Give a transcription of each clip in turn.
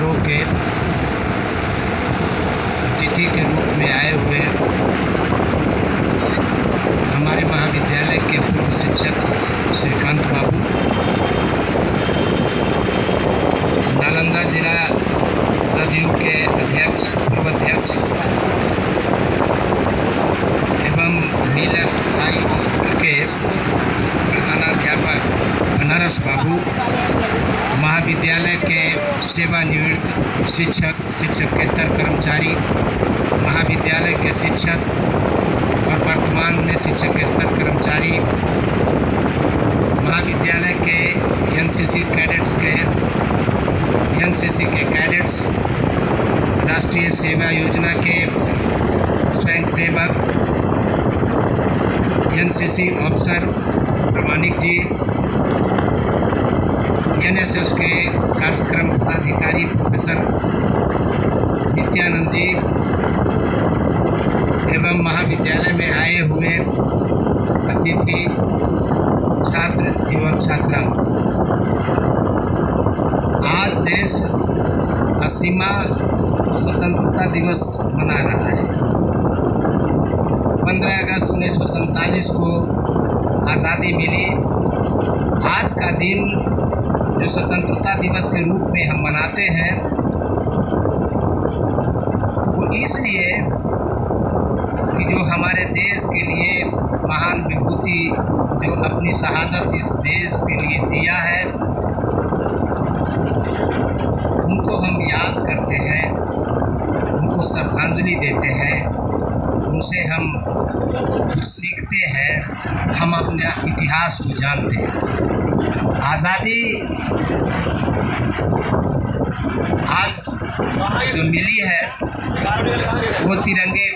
समारोह के अतिथि के रूप में आए हुए हमारे महाविद्यालय के पूर्व शिक्षक श्रीकांत बाबू, नालंदा जिला सदयू के अध्यक्ष, पूर्व अध्यक्ष एवं नीलक हाई स्कूल के प्रधानाध्यापक बनारस बाबू, महाविद्यालय के सेवानिवृत्त शिक्षकेतर कर्मचारी, महाविद्यालय के शिक्षक और वर्तमान में शिक्षकेतर कर्मचारी, महाविद्यालय के एनसीसी के कैडेट्स, राष्ट्रीय सेवा योजना के स्वयंसेवक, एनसीसी ऑफिसर प्रमाणिक जी, एनएसएस के कार्यक्रम पदाधिकारी प्रोफेसर नित्यानंद जी एवं महाविद्यालय में आए हुए अतिथि छात्र एवं छात्राओं, आज देश 80वां स्वतंत्रता दिवस मना रहा है। 15 अगस्त 1947 को आज़ादी मिली। आज का दिन जो स्वतंत्रता दिवस के रूप में हम मनाते हैं वो इसलिए कि जो हमारे देश के लिए महान विभूति जो अपनी शहादत इस देश के लिए दिया है, उनको हम याद करते हैं, उनको श्रद्धांजलि देते हैं, उनसे हम कुछ सीखते हैं, हम अपने इतिहास को जानते हैं। आज़ादी आज जो मिली है वो तिरंगे,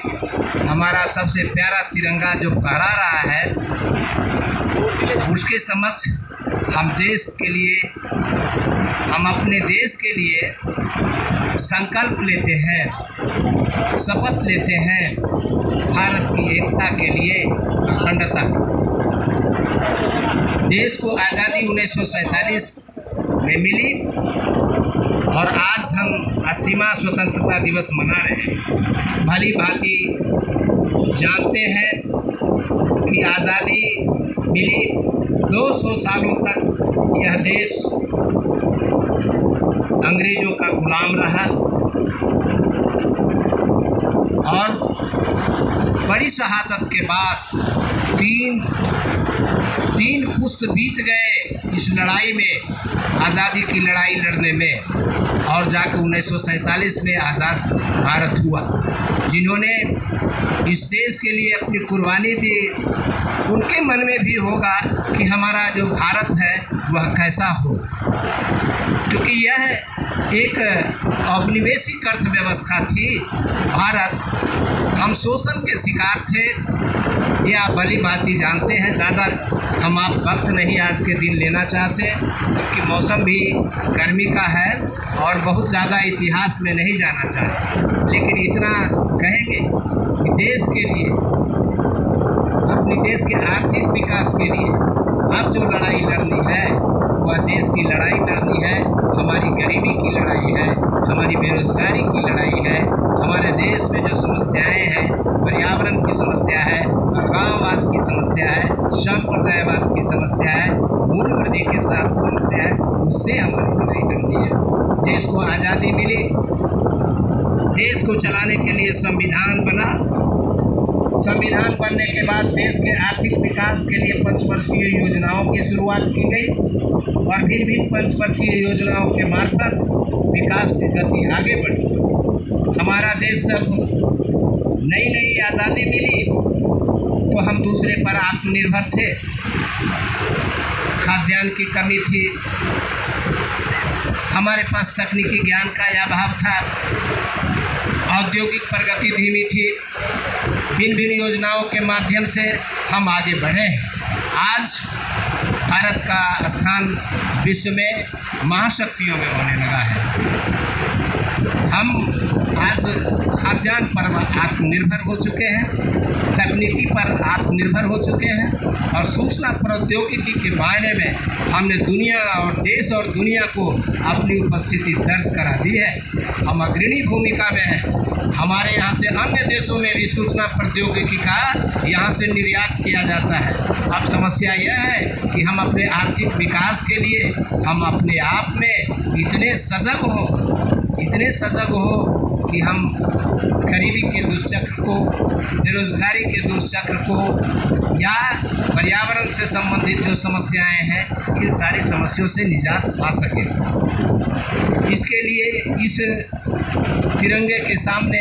हमारा सबसे प्यारा तिरंगा जो फहरा रहा है, उसके समक्ष हम देश के लिए, हम अपने देश के लिए संकल्प लेते हैं, शपथ लेते हैं भारत की एकता के लिए, अखंडता। देश को आज़ादी 1947 में मिली और आज हम 80वां स्वतंत्रता दिवस मना रहे हैं। भली भांति जानते हैं कि आज़ादी मिली, 200 सालों तक यह देश अंग्रेज़ों का गुलाम रहा और बड़ी शहादत के बाद तीन पुस्त बीत गए इस लड़ाई में, आज़ादी की लड़ाई लड़ने में, और जाकर 1947 में आज़ाद भारत हुआ। जिन्होंने इस देश के लिए अपनी कुर्बानी दी, उनके मन में भी होगा कि हमारा जो भारत है वह कैसा हो, क्योंकि यह एक औपनिवेशिक अर्थव्यवस्था थी। भारत, हम शोषण के शिकार थे, ये आप भली भांति जानते हैं। ज़्यादा हम आप वक्त नहीं आज के दिन लेना चाहते, क्योंकि मौसम भी गर्मी का है और बहुत ज़्यादा इतिहास में नहीं जाना चाहते, लेकिन इतना कहेंगे कि देश के लिए, अपने देश के आर्थिक विकास के लिए अब जो लड़ाई लड़नी है वह देश की लड़ाई लड़नी है, हमारी गरीबी की लड़ाई है, हमारी बेरोजगारी की लड़ाई है, हमारे देश में जो समस्याएं हैं, पर्यावरण की समस्या है, अलगाववाद की समस्या है, संप्रदायवाद की समस्या है, मूल्यवर्दी के साथ समस्या है, उससे हमारी लड़ाई लड़नी है। देश को आज़ादी मिली, देश को चलाने के लिए संविधान बना। संविधान बनने के बाद देश के आर्थिक विकास के लिए पंचवर्षीय योजनाओं की शुरुआत की गई और भिन्न पंचवर्षीय योजनाओं के मार्फत विकास की गति आगे बढ़ी। हमारा देश जब नई आज़ादी मिली तो हम दूसरे पर आत्मनिर्भर थे, खाद्यान्न की कमी थी, हमारे पास तकनीकी ज्ञान का अभाव था, औद्योगिक प्रगति धीमी थी। भिन्न योजनाओं के माध्यम से हम आगे बढ़े हैं। आज भारत का स्थान विश्व में महाशक्तियों में होने लगा है। हम आज खाद्यान्न पर आत्मनिर्भर हो चुके हैं, तकनीकी पर आत्मनिर्भर हो चुके हैं और सूचना प्रौद्योगिकी के मायने में हमने दुनिया और देश और दुनिया को अपनी उपस्थिति दर्ज करा दी है। हम अग्रणी भूमिका में हैं। हमारे यहाँ से अन्य देशों में भी सूचना प्रौद्योगिकी का यहाँ से निर्यात किया जाता है। अब समस्या यह है कि हम अपने आर्थिक विकास के लिए हम अपने आप में इतने सजग हो कि हम गरीबी के दुष्चक्र को, बेरोजगारी के दुष्चक्र को या पर्यावरण से संबंधित जो समस्याएं हैं, इन सारी समस्याओं से निजात पा सकें। इसके लिए इस तिरंगे के सामने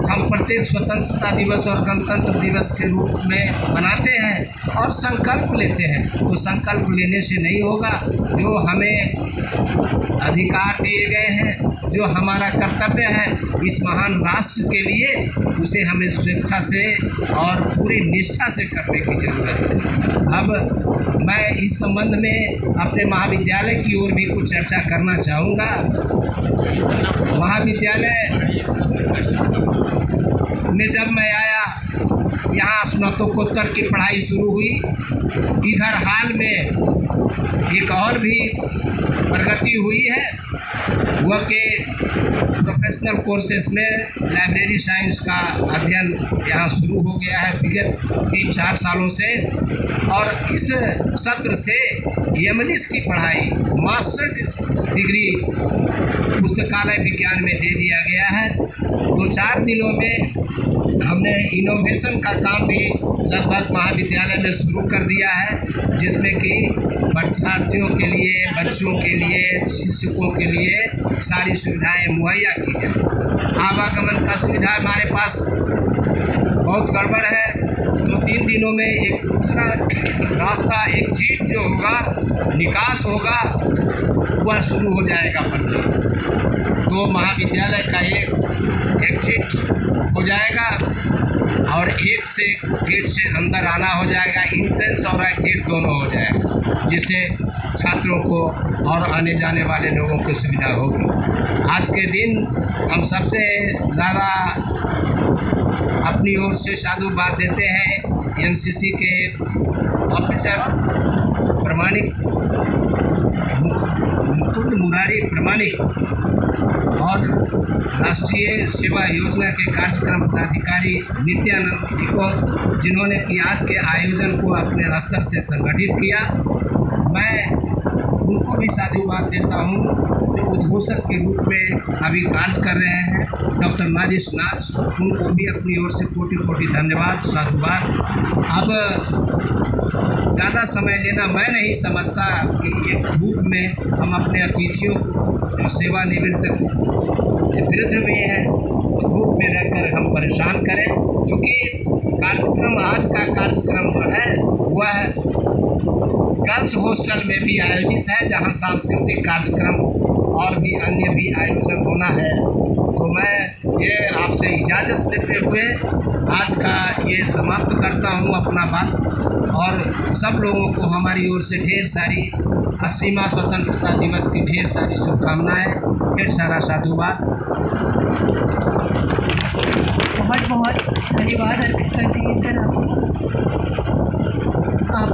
हम प्रत्येक स्वतंत्रता दिवस और गणतंत्र दिवस के रूप में मनाते हैं और संकल्प लेते हैं। तो संकल्प लेने से नहीं होगा, जो हमें अधिकार दिए गए हैं, जो हमारा कर्तव्य है इस महान राष्ट्र के लिए, उसे हमें स्वेच्छा से और पूरी निष्ठा से करने की जरूरत है। अब मैं इस संबंध में अपने महाविद्यालय की ओर भी कुछ चर्चा करना चाहूँगा। महाविद्यालय में जब मैं आया, यहाँ स्नातकोत्तर की पढ़ाई शुरू हुई। इधर हाल में एक और भी प्रगति हुई है, वह के प्रोफेशनल कोर्सेज में लाइब्रेरी साइंस का अध्ययन यहाँ शुरू हो गया है विगत 3-4 सालों से, और इस सत्र से एमएलिस की पढ़ाई मास्टर डिग्री पुस्तकालय विज्ञान में दे दिया गया है। 2-4 दिनों में हमने इनोवेशन का काम भी लगभग महाविद्यालय में शुरू कर दिया है, जिसमें कि परीक्षार्थियों के लिए, बच्चों के लिए, शिक्षकों के लिए सारी सुविधाएं मुहैया की जाए। आवागमन का सुविधा हमारे पास बहुत गड़बड़ है। 2-3 दिनों में एक दूसरा रास्ता, एक जीप जो होगा, निकास होगा, वह शुरू हो जाएगा पढ़ना। तो महाविद्यालय का एक एग्जिट हो जाएगा और एक से गेट से अंदर आना हो जाएगा, एंट्रेंस और एग्जिट दोनों हो जाएगा, जिससे छात्रों को और आने जाने वाले लोगों को सुविधा होगी। आज के दिन हम सबसे ज़्यादा अपनी ओर से साधुवाद देते हैं एनसीसी के ऑफिसर प्रमाणिक मुकुंद मुरारी प्रमाणिक और राष्ट्रीय सेवा योजना के कार्यक्रम पदाधिकारी नित्यानंद जी को, जिन्होंने कि आज के आयोजन को अपने स्तर से संगठित किया। मैं उनको भी साधुवाद देता हूँ, जो उद्घोषक के रूप में अभी कार्य कर रहे हैं, डॉक्टर नाजिश नाज, उनको भी अपनी ओर से कोटि धन्यवाद, साधुवाद। अब ज़्यादा समय लेना मैं नहीं समझता कि एक धूप में हम अपने अतिथियों को जो सेवानिवृत्त वृद्ध भी हैं, धूप में रहकर हम परेशान करें। चूँकि कार्यक्रम, आज का कार्यक्रम जो है वह गर्ल्स हॉस्टल में भी आयोजित है, जहां सांस्कृतिक कार्यक्रम और भी अन्य भी आयोजन होना है। तो मैं ये आपसे इजाज़त लेते हुए आज का ये समाप्त करता हूं अपना बात, और सब लोगों को हमारी ओर से ढेर सारी 80वां स्वतंत्रता दिवस की ढेर सारी शुभकामनाएं, ढेर सारा साधुवाद। बहुत बहुत धन्यवाद अर्पित करते हैं सर आपको। आप